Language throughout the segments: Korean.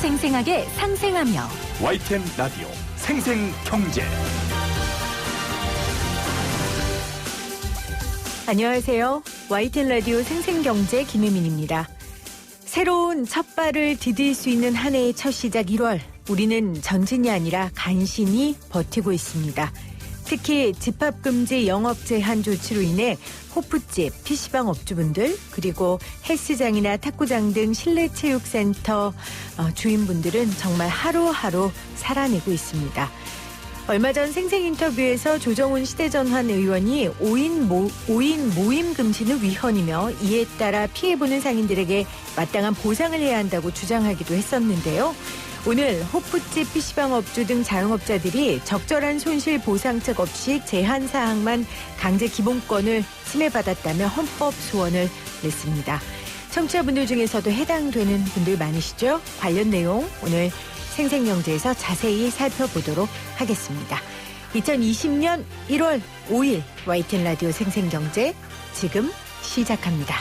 생생하게 상생하며 YTN 라디오 생생경제. 안녕하세요. YTN 라디오 생생경제 김혜민입니다. 새로운 첫 발을 디딜 수 있는 한 해의 첫 시작 1월. 우리는 전진이 아니라 간신히 버티고 있습니다. 특히 집합금지 영업 제한 조치로 인해 호프집, PC방 업주분들, 그리고 헬스장이나 탁구장 등 실내체육센터 주인분들은 정말 하루하루 살아내고 있습니다. 얼마 전 생생 인터뷰에서 조정훈 시대전환 의원이 5인 모임 금지는 위헌이며 이에 따라 피해보는 상인들에게 마땅한 보상을 해야 한다고 주장하기도 했었는데요. 오늘 호프집, PC방 업주 등 자영업자들이 적절한 손실 보상책 없이 제한 사항만 강제 기본권을 침해받았다며 헌법 소원을 냈습니다. 청취자분들 중에서도 해당되는 분들 많으시죠? 관련 내용 오늘 생생경제에서 자세히 살펴보도록 하겠습니다. 2020년 1월 5일 YTN 라디오 생생경제 지금 시작합니다.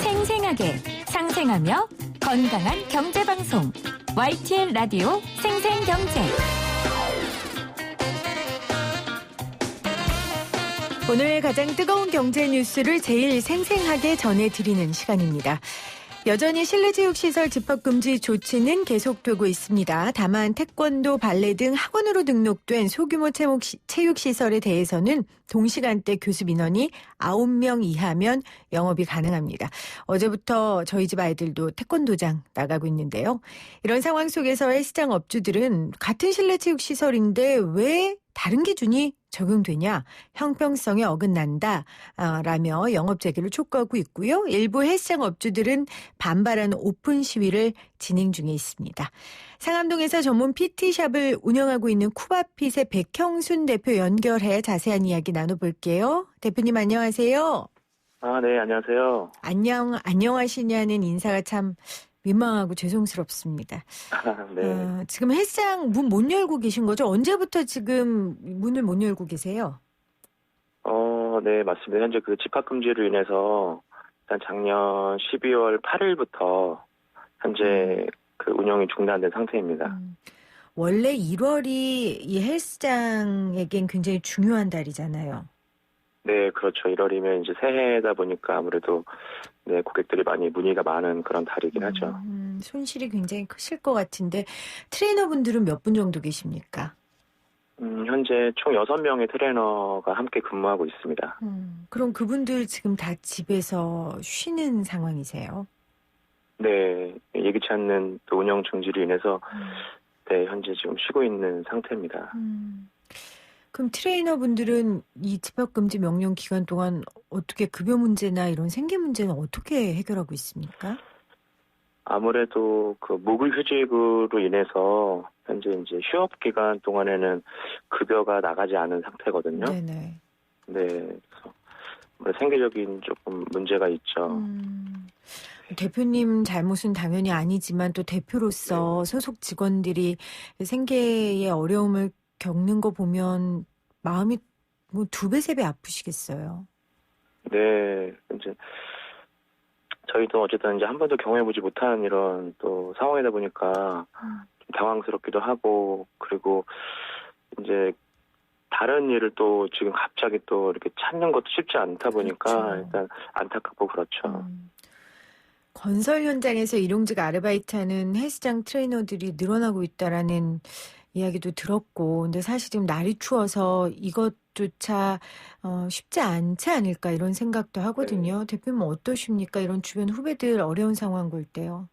생생하게 상생하며 건강한 경제방송 YTN 라디오 생생경제. 오늘 가장 뜨거운 경제 뉴스를 제일 생생하게 전해드리는 시간입니다. 여전히 실내체육시설 집합금지 조치는 계속되고 있습니다. 다만 태권도, 발레 등 학원으로 등록된 소규모 체육시설에 대해서는 동시간대 교습 인원이 9명 이하면 영업이 가능합니다. 어제부터 저희 집 아이들도 태권도장 나가고 있는데요. 이런 상황 속에서 헬스장 업주들은 같은 실내체육시설인데 왜 다른 기준이 적용되냐, 형평성에 어긋난다 라며 영업 재개를 촉구하고 있고요. 일부 헬스장 업주들은 반발하는 오픈 시위를 진행 중에 있습니다. 상암동에서 전문 PT샵을 운영하고 있는 쿠바핏의 백형순 대표 연결해 자세한 이야기 나눠볼게요. 대표님 안녕하세요. 네, 안녕하세요. 안녕하시냐는 인사가 참 민망하고 죄송스럽습니다. 네. 지금 헬스장 문 못 열고 계신 거죠? 언제부터 지금 문을 못 열고 계세요? 네, 맞습니다. 현재 그 집합금지로 인해서 일단 작년 12월 8일부터 현재 그 운영이 중단된 상태입니다. 원래 1월이 이 헬스장에겐 굉장히 중요한 달이잖아요. 네, 그렇죠. 1월이면 이제 새해다 보니까 아무래도 네, 고객들이 많이 문의가 많은 그런 달이긴 하죠. 손실이 굉장히 크실 것 같은데 트레이너분들은 몇 분 정도 계십니까? 현재 총 6명의 트레이너가 함께 근무하고 있습니다. 그럼 그분들 지금 다 집에서 쉬는 상황이세요? 네, 예기치 않는 또 운영 중지로 인해서 네, 현재 지금 쉬고 있는 상태입니다. 그럼 트레이너분들은 이 집합금지 명령 기간 동안 어떻게 급여 문제나 이런 생계 문제는 어떻게 해결하고 있습니까? 아무래도 그 무급휴직으로 인해서 현재 이제 휴업 기간 동안에는 급여가 나가지 않은 상태거든요. 네네. 네, 그래서 생계적인 조금 문제가 있죠. 대표님 잘못은 당연히 아니지만 또 대표로서 소속 직원들이 생계의 어려움을 겪는 거 보면 마음이 뭐 2배, 3배 아프시겠어요. 네, 이제 저희도 어쨌든 이제 한 번도 경험해보지 못한 이런 또 상황이다 보니까 좀 당황스럽기도 하고, 그리고 이제 다른 일을 또 지금 갑자기 또 이렇게 찾는 것도 쉽지 않다 보니까 그렇죠. 일단 안타깝고 그렇죠. 건설 현장에서 일용직 아르바이트하는 헬스장 트레이너들이 늘어나고 있다라는 이야기도 들었고, 근데 사실 지금 날이 추워서 이것조차 쉽지 않지 않을까 이런 생각도 하거든요. 대표님 어떠십니까? 이런 주변 후배들 어려운 상황 볼 때요.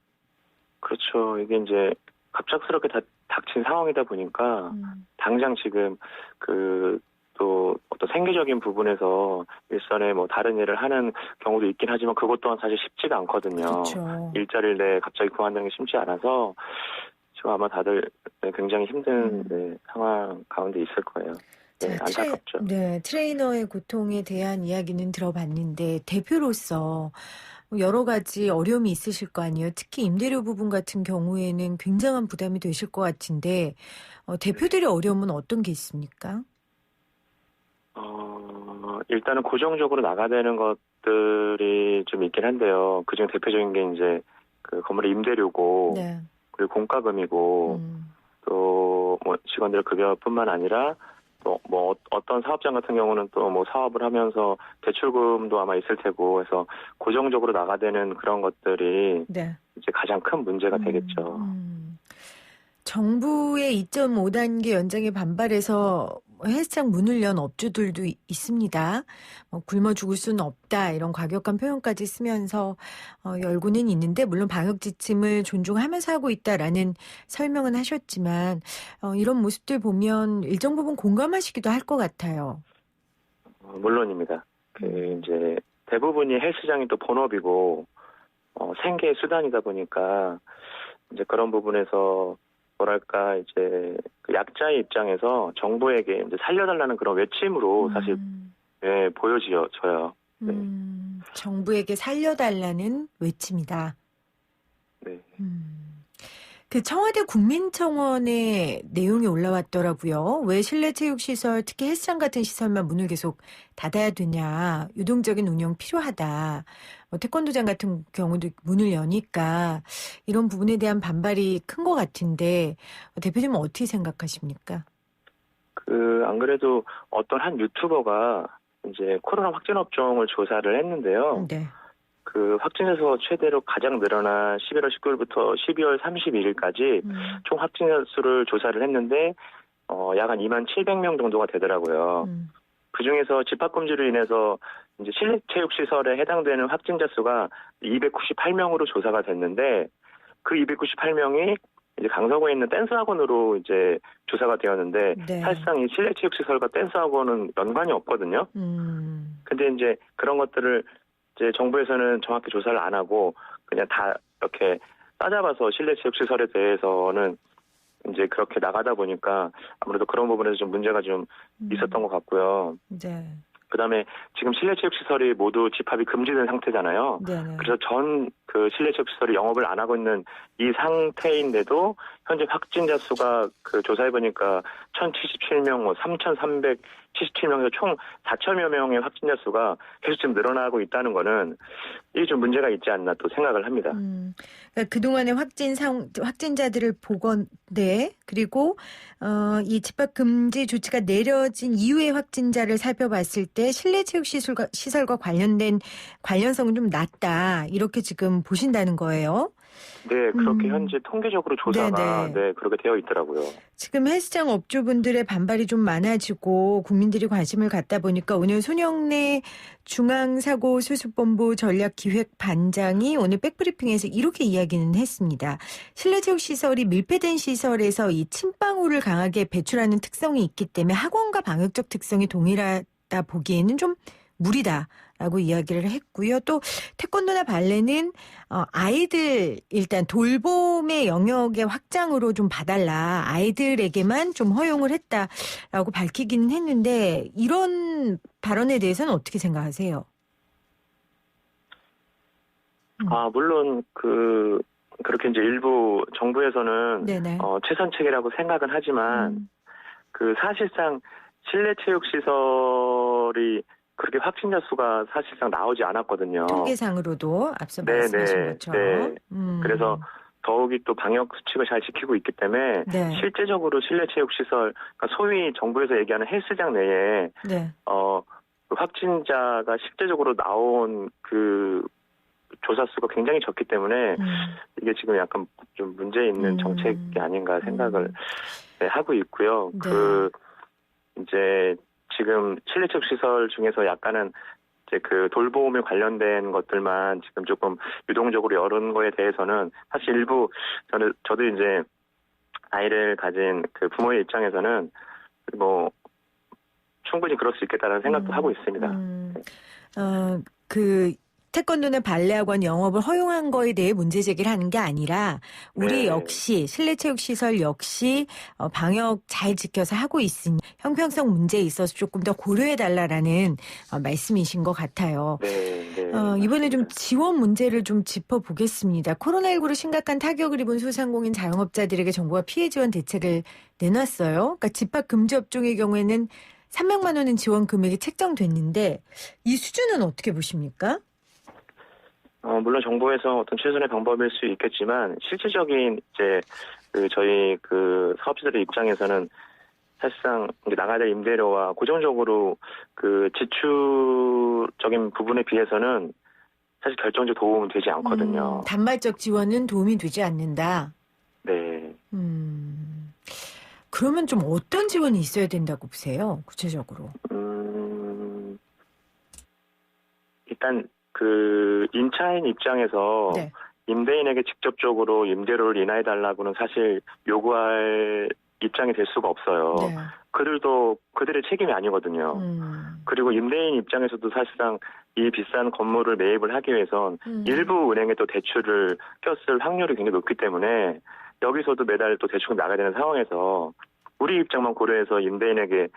그렇죠. 이게 이제 갑작스럽게 닥친 상황이다 보니까 당장 지금 그 또 어떤 생계적인 부분에서 일선에 뭐 다른 일을 하는 경우도 있긴 하지만 그것 또한 사실 쉽지가 않거든요. 그렇죠. 일자리를 네, 갑자기 구한다는 게 쉽지 않아서 지금 아마 다들 굉장히 힘든 네, 상황 가운데 있을 거예요. 네, 안타깝죠. 트레이너의 고통에 대한 이야기는 들어봤는데 대표로서 여러 가지 어려움이 있으실 거 아니에요. 특히 임대료 부분 같은 경우에는 굉장한 부담이 되실 것 같은데 대표들의 어려움은 어떤 게 있습니까? 일단은 고정적으로 나가되는 것들이 좀 있긴 한데요. 그중 대표적인 게 이제 그 건물의 임대료고, 네. 그리고 공과금이고, 또 뭐 직원들 급여뿐만 아니라 또 뭐 어떤 사업장 같은 경우는 또 뭐 사업을 하면서 대출금도 아마 있을 테고 해서 고정적으로 나가되는 그런 것들이 네. 이제 가장 큰 문제가 되겠죠. 정부의 2.5단계 연장에 반발해서 헬스장 문을 연 업주들도 있습니다. 굶어 죽을 수는 없다 이런 과격한 표현까지 쓰면서 열고는 있는데 물론 방역 지침을 존중하면서 하고 있다라는 설명은 하셨지만 이런 모습들 보면 일정 부분 공감하시기도 할 것 같아요. 물론입니다. 이제 대부분이 헬스장이 또 본업이고 생계의 수단이다 보니까 이제 그런 부분에서 뭐랄까 이제 그 약자의 입장에서 정부에게 이제 살려달라는 그런 외침으로 사실 보여져요. 네. 정부에게 살려달라는 외침이다. 네. 그 청와대 국민청원에 내용이 올라왔더라고요. 왜 실내체육시설, 특히 헬스장 같은 시설만 문을 계속 닫아야 되냐. 유동적인 운영 필요하다. 태권도장 같은 경우도 문을 여니까 이런 부분에 대한 반발이 큰 것 같은데 대표님은 어떻게 생각하십니까? 안 그래도 어떤 한 유튜버가 이제 코로나 확진 업종을 조사를 했는데요. 네. 그 확진자 수가 최대로 가장 늘어난 11월 19일부터 12월 31일까지 총 확진자 수를 조사를 했는데 약 한 2만 700명 정도가 되더라고요. 그 중에서 집합금지로 인해서 이제 실내체육시설에 해당되는 확진자 수가 298명으로 조사가 됐는데 그 298명이 이제 강서구에 있는 댄스학원으로 이제 조사가 되었는데 네. 사실상 이 실내체육시설과 댄스학원은 연관이 없거든요. 근데 이제 그런 것들을 이제 정부에서는 정확히 조사를 안 하고 그냥 다 이렇게 따잡아서 실내체육시설에 대해서는 이제 그렇게 나가다 보니까 아무래도 그런 부분에서 좀 문제가 좀 있었던 것 같고요. 네. 그다음에 지금 실내체육시설이 모두 집합이 금지된 상태잖아요. 네네. 그래서 전 그 실내체육시설이 영업을 안 하고 있는 이 상태인데도 현재 확진자 수가 그 조사해 보니까 1,077명, 뭐 3,377명에서 총 4천여 명의 확진자 수가 계속 지금 늘어나고 있다는 거는 이게 좀 문제가 있지 않나 또 생각을 합니다. 그러니까 그동안의 확진자들을 보건대 그리고 이 집합 금지 조치가 내려진 이후의 확진자를 살펴봤을 때 실내체육시설과 관련된 관련성은 좀 낮다 이렇게 지금 보신다는 거예요. 네, 그렇게 현재 통계적으로 조사가 네네. 그렇게 되어 있더라고요. 지금 헬스장 업주분들의 반발이 좀 많아지고 국민들이 관심을 갖다 보니까 오늘 손영래 중앙사고수습본부 전략기획반장이 오늘 백브리핑에서 이렇게 이야기는 했습니다. 실내체육시설이 밀폐된 시설에서 이 침방울을 강하게 배출하는 특성이 있기 때문에 학원과 방역적 특성이 동일하다 보기에는 좀 무리다라고 이야기를 했고요. 또 태권도나 발레는 아이들 일단 돌봄의 영역의 확장으로 좀 봐달라. 아이들에게만 좀 허용을 했다라고 밝히기는 했는데 이런 발언에 대해서는 어떻게 생각하세요? 물론 그렇게 이제 일부 정부에서는 네네. 최선책이라고 생각은 하지만 그 사실상 실내체육시설이 그렇게 확진자 수가 사실상 나오지 않았거든요. 통계상으로도 앞서 말씀하신 것처럼. 그래서 더욱이 또 방역 수칙을 잘 지키고 있기 때문에 네. 실제적으로 실내체육시설, 그러니까 소위 정부에서 얘기하는 헬스장 내에 네. 그 확진자가 실제적으로 나온 그 조사 수가 굉장히 적기 때문에 이게 지금 약간 좀 문제 있는 정책이 아닌가 생각을 하고 있고요. 네. 이제 지금 실내체육 시설 중에서 약간은 이제 그 돌봄에 관련된 것들만 지금 조금 유동적으로 여는 거에 대해서는 사실 일부 저도 이제 아이를 가진 그 부모의 입장에서는 뭐 충분히 그럴 수 있겠다는 생각도 하고 있습니다. 그 태권도나 발레학원 영업을 허용한 거에 대해 문제 제기를 하는 게 아니라 우리 네. 역시 실내체육시설 역시 방역 잘 지켜서 하고 있으니 형평성 문제에 있어서 조금 더 고려해달라라는 말씀이신 것 같아요. 네, 네. 이번에 좀 맞습니다. 지원 문제를 좀 짚어보겠습니다. 코로나19로 심각한 타격을 입은 소상공인 자영업자들에게 정부가 피해 지원 대책을 내놨어요. 그러니까 집합 금지 업종의 경우에는 300만 원은 지원 금액이 책정됐는데 이 수준은 어떻게 보십니까? 물론 정부에서 어떤 최선의 방법일 수 있겠지만 실질적인 이제 저희 사업자들의 입장에서는 사실상 이제 나가야 될 임대료와 고정적으로 지출적인 부분에 비해서는 사실 결정적 도움은 되지 않거든요. 단발적 지원은 도움이 되지 않는다. 네. 그러면 좀 어떤 지원이 있어야 된다고 보세요? 구체적으로. 일단 임차인 입장에서 네. 임대인에게 직접적으로 임대료를 인하해달라고는 사실 요구할 입장이 될 수가 없어요. 네. 그들도 그들의 책임이 아니거든요. 그리고 임대인 입장에서도 사실상 이 비싼 건물을 매입을 하기 위해선 일부 은행에 또 대출을 꼈을 확률이 굉장히 높기 때문에 여기서도 매달 또 대출이 나가야 되는 상황에서 우리 입장만 고려해서 임대인에게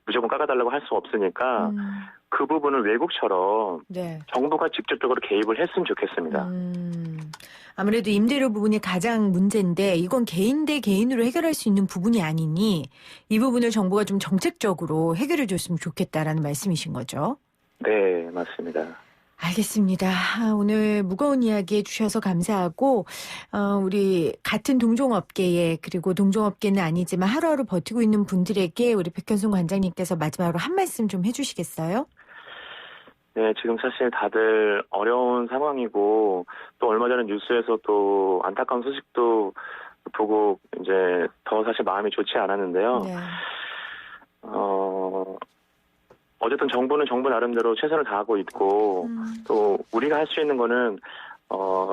무조건 깎아달라고 할 수 없으니까 그 부분을 외국처럼 네. 정부가 직접적으로 개입을 했으면 좋겠습니다. 아무래도 임대료 부분이 가장 문제인데 이건 개인 대 개인으로 해결할 수 있는 부분이 아니니 이 부분을 정부가 좀 정책적으로 해결해 줬으면 좋겠다라는 말씀이신 거죠? 네, 맞습니다. 알겠습니다. 오늘 무거운 이야기 해주셔서 감사하고 우리 같은 동종업계에 그리고 동종업계는 아니지만 하루하루 버티고 있는 분들에게 우리 백현순 관장님께서 마지막으로 한 말씀 좀 해주시겠어요? 네, 지금 사실 다들 어려운 상황이고 또 얼마 전에 뉴스에서 또 안타까운 소식도 보고 이제 더 사실 마음이 좋지 않았는데요. 네. 어쨌든 정부는 정부 나름대로 최선을 다하고 있고 또 우리가 할 수 있는 거는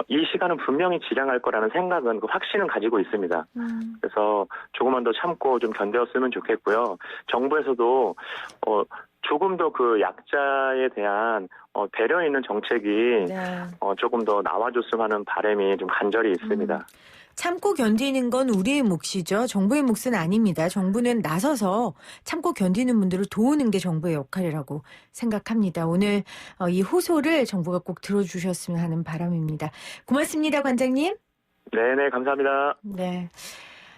이 시간은 분명히 지량할 거라는 생각은 확신은 가지고 있습니다. 그래서 조금만 더 참고 좀 견뎠으면 좋겠고요. 정부에서도 조금 더 약자에 대한 배려 있는 정책이 네. 조금 더 나와줬으면 하는 바람이 좀 간절히 있습니다. 참고 견디는 건 우리의 몫이죠. 정부의 몫은 아닙니다. 정부는 나서서 참고 견디는 분들을 도우는 게 정부의 역할이라고 생각합니다. 오늘 이 호소를 정부가 꼭 들어주셨으면 하는 바람입니다. 고맙습니다, 관장님. 네네, 감사합니다. 네.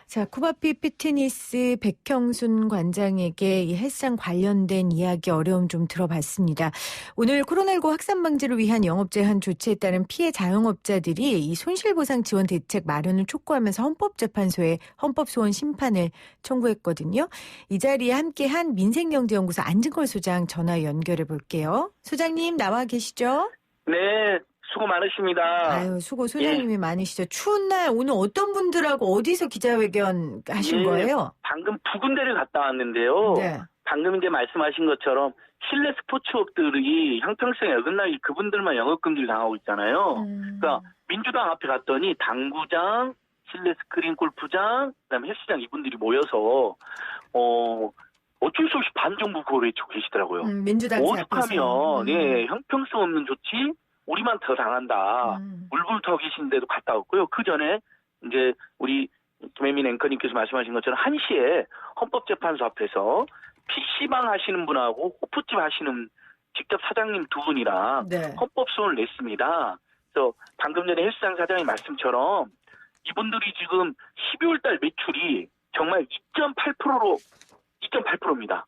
자, 쿠바피 피트니스 백형순 관장에게 이 헬스장 관련된 이야기 어려움 좀 들어봤습니다. 오늘 코로나19 확산 방지를 위한 영업 제한 조치에 따른 피해 자영업자들이 이 손실보상 지원 대책 마련을 촉구하면서 헌법재판소에 헌법소원 심판을 청구했거든요. 이 자리에 함께한 민생경제연구소 안진걸 소장 전화 연결해 볼게요. 소장님 나와 계시죠? 네, 수고 많으십니다. 아유, 수고 소장님이 많으시죠. 추운 날 오늘 어떤 분들하고 어디서 기자회견 하신 거예요? 방금 두 군데를 갔다 왔는데요. 네. 방금 이제 말씀하신 것처럼 실내 스포츠업들이 형평성에 어긋나게 그분들만 영업금지를 당하고 있잖아요. 그러니까 민주당 앞에 갔더니 당구장, 실내 스크린 골프장, 그다음에 헬스장 이분들이 모여서 어쩔 수 없이 반정부 구호를 외치고 계시더라고요. 민주당 오죽하면 형평성 없는 조치 우리만 더 당한다. 울분터 계신데도 갔다 왔고요. 그 전에 이제 우리 김혜민 앵커님께서 말씀하신 것처럼 1시에 헌법재판소 앞에서 PC방 하시는 분하고 호프집 하시는 직접 사장님 두 분이랑 네. 헌법소원을 냈습니다. 그래서 방금 전에 헬스장 사장님 말씀처럼 이분들이 지금 12월 달 매출이 정말 2.8%입니다.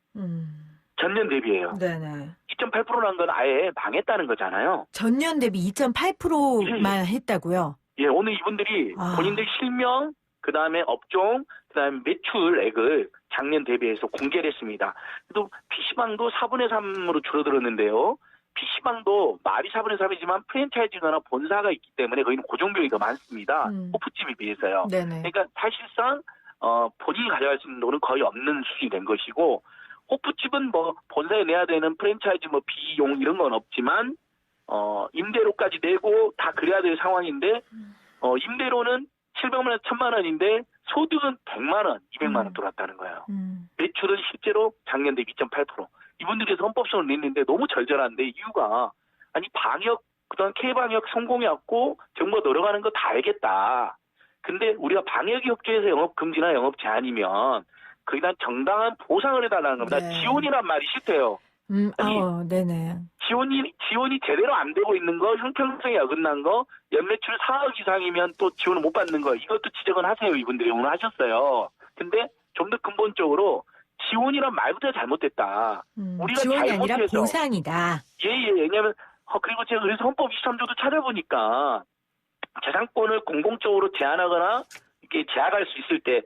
전년 대비예요. 네네. 2.8%라는 건 아예 망했다는 거잖아요. 전년 대비 2.8%만 했다고요? 예, 오늘 이분들이 본인들 실명, 그 다음에 업종, 그 다음에 매출액을 작년 대비해서 공개를 했습니다. 그래도 PC방도 4분의 3으로 줄어들었는데요. PC방도 말이 4분의 3이지만 프랜차이즈거나 본사가 있기 때문에 거기는 고정비용이 더 많습니다. 호프집에 비해서요. 네네. 그러니까 사실상 본인이 가져갈 수 있는 돈은 거의 없는 수준이 된 것이고, 호프집은 본사에 내야 되는 프랜차이즈 비용 이런 건 없지만 임대료까지 내고 다 그래야 될 상황인데 임대료는 700만 원, 1000만 원인데 소득은 100만 원, 200만 원 들어왔다는 거예요. 매출은 실제로 작년 대비 2.8%. 이분들께서 헌법소원을 냈는데 너무 절절한데 이유가 아니 방역 그동안 K방역 성공해왔고 정부가 노력하는 거 다 알겠다. 근데 우리가 방역이 협조해서 영업 금지나 영업 제한이면 거기다 정당한 보상을 해달라는 겁니다. 네. 지원이란 말이 싫대요. 아니, 네네. 지원이 제대로 안 되고 있는 거, 형평성이 어긋난 거, 연매출 4억 이상이면 또 지원을 못 받는 거, 이것도 지적은 하세요. 이분들이 오늘 하셨어요. 근데 좀 더 근본적으로 지원이란 말부터 잘못됐다. 우리가 지원이 아니라 잘못해서. 보상이다. 예. 왜냐하면 그리고 제가 그래서 헌법 23조도 찾아보니까 재산권을 공공적으로 제한하거나 이렇게 제약할 수 있을 때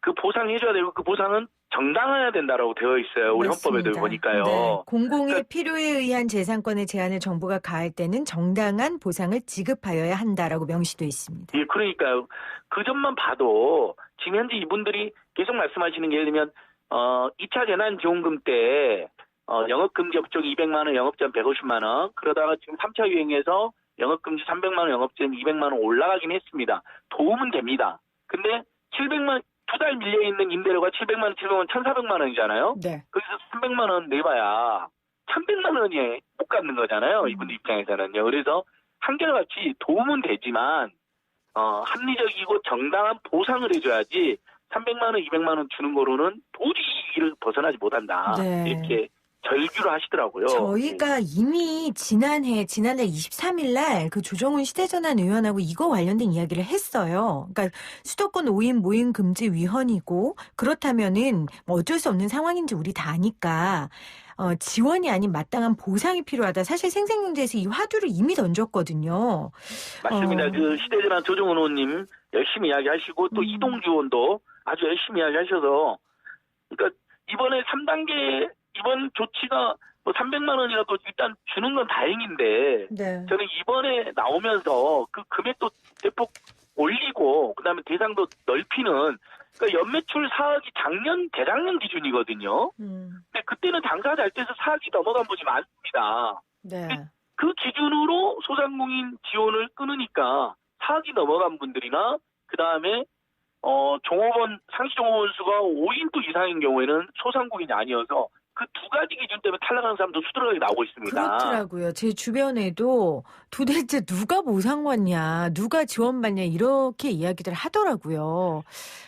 그 보상해줘야 되고 그 보상은 정당해야 된다라고 되어 있어요. 우리 헌법에도 맞습니다. 보니까요. 네. 공공의 그러니까 필요에 의한 재산권의 제한을 정부가 가할 때는 정당한 보상을 지급하여야 한다라고 명시되어 있습니다. 예, 그러니까요. 그 점만 봐도 지금 현재 이분들이 계속 말씀하시는 게 예를 들면 2차 재난지원금 때 영업금지 업종 200만 원, 영업제한 150만 원. 그러다가 지금 3차 유행에서 영업금지 300만 원, 영업제한 200만 원 올라가긴 했습니다. 도움은 됩니다. 근데 700만 2달 밀려있는 임대료가 700만 원, 700만 원, 1,400만 원이잖아요. 네. 거기서 300만 원 내봐야 1,100만 원이 못 갚는 거잖아요. 이분들 입장에서는요. 그래서 한결같이 도움은 되지만 합리적이고 정당한 보상을 해줘야지 300만 원, 200만 원 주는 거로는 도저히 이를 벗어나지 못한다. 네. 이렇게 절규를 하시더라고요. 저희가 이미 지난달 23일 날 그 조정훈 시대전환 의원하고 이거 관련된 이야기를 했어요. 그러니까 수도권 5인 모임 금지 위헌이고 그렇다면은 뭐 어쩔 수 없는 상황인지 우리 다 아니까 지원이 아닌 마땅한 보상이 필요하다. 사실 생생경제에서 이 화두를 이미 던졌거든요. 맞습니다. 그 시대전환 조정훈 의원님 열심히 이야기하시고 또 이동주 의원도 아주 열심히 이야기하셔서 그러니까 이번에 3단계 이번 조치가 뭐 300만 원이라도 일단 주는 건 다행인데 네. 저는 이번에 나오면서 그 금액도 대폭 올리고 그다음에 대상도 넓히는 그러니까 연매출 4억이 작년 재작년 기준이거든요. 근데 그때는 당사자 할 때서 4억이 넘어간 분이 많습니다. 네. 그 기준으로 소상공인 지원을 끊으니까 4억이 넘어간 분들이나 그다음에 종업원 상시 종업원 수가 5인 또 이상인 경우에는 소상공인이 아니어서 그 두 가지 기준 때문에 탈락하는 사람도 수두룩하게 나오고 있습니다. 그렇더라고요. 제 주변에도 도대체 누가 보상받냐, 누가 지원받냐 이렇게 이야기들 하더라고요.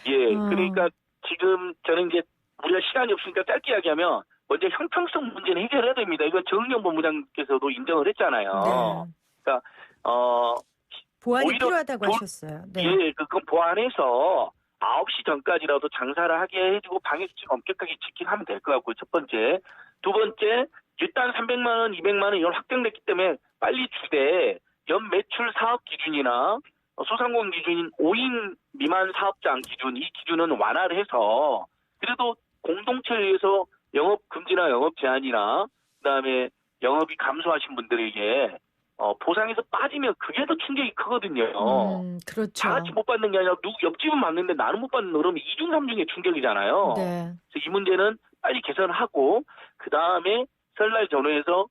예, 그러니까 지금 저는 이제 우리가 시간이 없으니까 짧게 이야기하면 먼저 형평성 문제는 해결해야 됩니다. 이건 정은영 본부장께서도 인정을 했잖아요. 네. 그러니까 보완이 오히려 필요하다고 하셨어요. 네. 예, 그건 보완해서 9시 전까지라도 장사를 하게 해주고 방역수칙 엄격하게 지키게 하면 될 것 같고요. 첫 번째. 두 번째, 일단 300만 원, 200만 원 이건 확정됐기 때문에 빨리 주되 연 매출 사업 기준이나 소상공인 기준인 5인 미만 사업장 기준, 이 기준은 완화를 해서 그래도 공동체에 의해서 영업 금지나 영업 제한이나 그다음에 영업이 감소하신 분들에게 보상에서 빠지면 그게 더 충격이 크거든요. 그렇죠. 다 같이 못 받는 게 아니라 옆집은 받는데 나는 못 받는 그러면 2중 3중의 충격이잖아요. 네. 그래서 이 문제는 빨리 개선하고 그다음에 설날 전후에서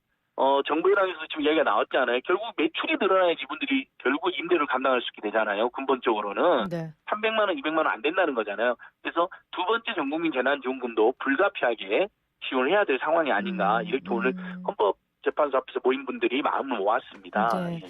정부에서 지금 이야기가 나왔잖아요. 결국 매출이 늘어나야지 이분들이 결국 임대료를 감당할 수 있게 되잖아요. 근본적으로는. 네. 300만 원, 200만 원 안 된다는 거잖아요. 그래서 두 번째 전국민 재난지원금도 불가피하게 지원을 해야 될 상황이 아닌가. 이렇게 오늘 헌법재판소 앞에서 모인 분들이 마음을 모았습니다. 네.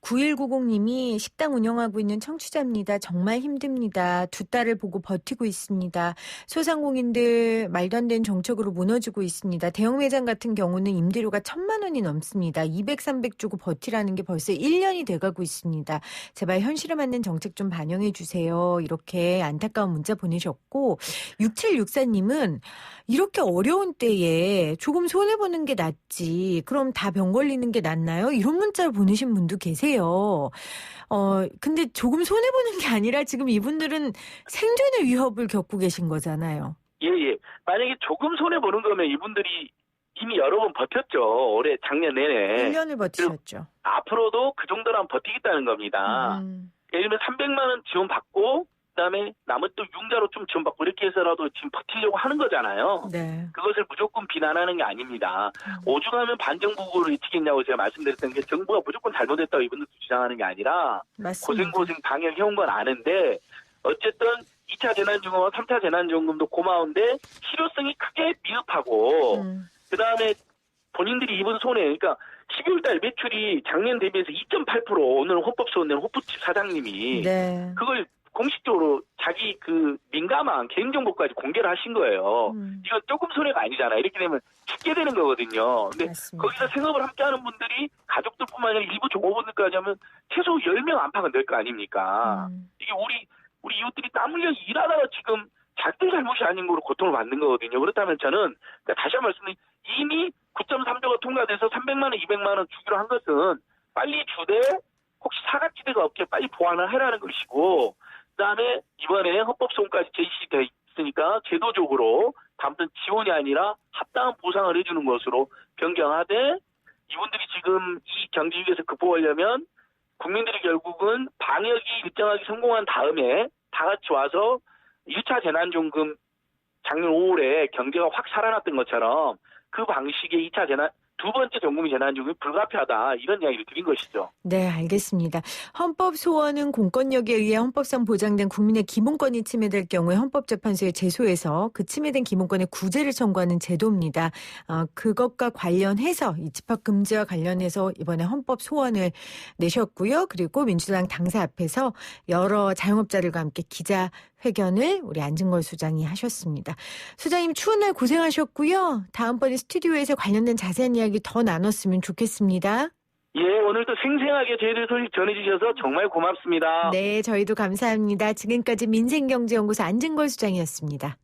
9190님이 식당 운영하고 있는 청취자입니다. 정말 힘듭니다. 두 딸을 보고 버티고 있습니다. 소상공인들 말도 안 되는 정책으로 무너지고 있습니다. 대형 매장 같은 경우는 임대료가 1,000만 원이 넘습니다. 200, 300 주고 버티라는 게 벌써 1년이 돼가고 있습니다. 제발 현실에 맞는 정책 좀 반영해 주세요. 이렇게 안타까운 문자 보내셨고 6764님은 이렇게 어려운 때에 조금 손해보는 게 낫지. 그럼 다 병 걸리는 게 낫나요? 이런 문자를 보내신 분도 계세요. 근데 조금 손해보는 게 아니라 지금 이분들은 생존의 위협을 겪고 계신 거잖아요. 예. 만약에 조금 손해보는 거면 이분들이 이미 여러 번 버텼죠. 올해 작년 내내. 1년을 버티셨죠. 앞으로도 그 정도는 버티겠다는 겁니다. 예를 들면 300만 원 지원받고 그다음에 남은 또 융자로 좀 지원받고 이렇게 해서라도 지금 버티려고 하는 거잖아요. 네. 그것을 무조건 비난하는 게 아닙니다. 오죽하면 반정부를 외치겠냐고 제가 말씀드렸던 게 정부가 무조건 잘못했다고 이분들도 주장하는 게 아니라 맞습니다. 고생 방역해온 건 아는데 어쨌든 2차 재난지원금과 3차 재난지원금도 고마운데 실효성이 크게 미흡하고 그다음에 본인들이 입은 손해 그러니까 12월 달 매출이 작년 대비해서 2.8% 오늘 헌법소원 낸 호프집 사장님이 네. 그걸 공식적으로 자기 그 민감한 개인정보까지 공개를 하신 거예요. 이건 조금 손해가 아니잖아요. 이렇게 되면 죽게 되는 거거든요. 근데 맞습니다. 거기서 생업을 함께하는 분들이 가족들뿐만 아니라 일부 종업원들까지 하면 최소 10명 안팎은 될 거 아닙니까? 이게 우리 이웃들이 땀 흘려 일하다가 지금 자기 잘못이 아닌 거로 고통을 받는 거거든요. 그렇다면 저는 그러니까 다시 한번 말씀드리면 이미 9.3조가 통과돼서 300만 원, 200만 원 주기로 한 것은 빨리 주되 혹시 사각지대가 없게 빨리 보완을 해라는 것이고 그다음에 이번에 헌법소원까지 제시돼 있으니까 제도적으로 다음부터 지원이 아니라 합당한 보상을 해주는 것으로 변경하되 이분들이 지금 이 경제 위기에서 극복하려면 국민들이 결국은 방역이 일정하게 성공한 다음에 다 같이 와서 1차 재난지원금 작년 5월에 경제가 확 살아났던 것처럼 그 방식의 2차 두 번째 전국민 재난지원금이 불가피하다 이런 이야기를 드린 것이죠. 네, 알겠습니다. 헌법 소원은 공권력에 의해 헌법상 보장된 국민의 기본권이 침해될 경우에 헌법재판소에 제소해서 그 침해된 기본권의 구제를 청구하는 제도입니다. 그것과 관련해서 이 집합금지와 관련해서 이번에 헌법 소원을 내셨고요. 그리고 민주당 당사 앞에서 여러 자영업자들과 함께 기자회견을 우리 안진걸 소장이 하셨습니다. 소장님 추운 날 고생하셨고요. 다음번에 스튜디오에서 관련된 자세한 이야기 더 나눴으면 좋겠습니다. 예, 오늘도 생생하게 저희들 소식 전해주셔서 정말 고맙습니다. 네, 저희도 감사합니다. 지금까지 민생경제연구소 안진걸 소장이었습니다.